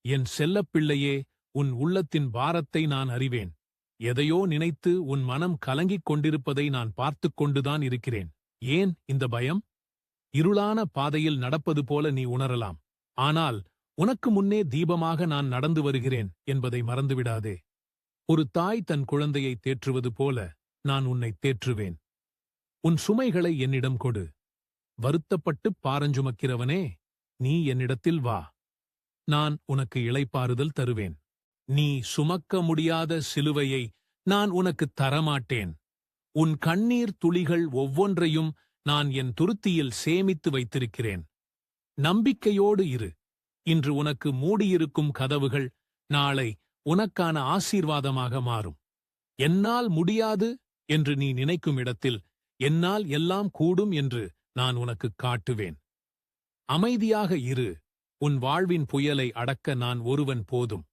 என் செல்லப்பிள்ளையே, உன் உள்ளத்தின் பாரத்தை நான் அறிவேன். எதையோ நினைத்து உன் மனம் கலங்கிக் கொண்டிருப்பதை நான் பார்த்துக் கொண்டுதான் இருக்கிறேன். ஏன் இந்த பயம்? இருளான பாதையில் நடப்பது போல நீ உணரலாம். ஆனால் உனக்கு முன்னே தீபமாக நான் நடந்து வருகிறேன் என்பதை மறந்துவிடாதே. ஒரு தாய் தன் குழந்தையை தேற்றுவது போல நான் உன்னை தேற்றுவேன். உன் சுமைகளை என்னிடம் கொடு. வருத்தப்பட்டுப் பாரஞ்சுமக்கிறவனே, நீ என்னிடத்தில் வா. நான் உனக்கு இளைப்பாறுதல் தருவேன். நீ சுமக்க முடியாத சிலுவையை நான் உனக்குத் தரமாட்டேன். உன் கண்ணீர் துளிகள் ஒவ்வொன்றையும் நான் என் துருத்தியில் சேமித்து வைத்திருக்கிறேன். நம்பிக்கையோடு இரு. இன்று உனக்கு மூடியிருக்கும் கதவுகள் நாளை உனக்கான ஆசீர்வாதமாக மாறும். என்னால் முடியாது என்று நீ நினைக்கும் இடத்தில் என்னால் எல்லாம் கூடும் என்று நான் உனக்குக் காட்டுவேன். அமைதியாக இரு. உன் வாழ்வின் புயலை அடக்க நான் ஒருவன் போதும்.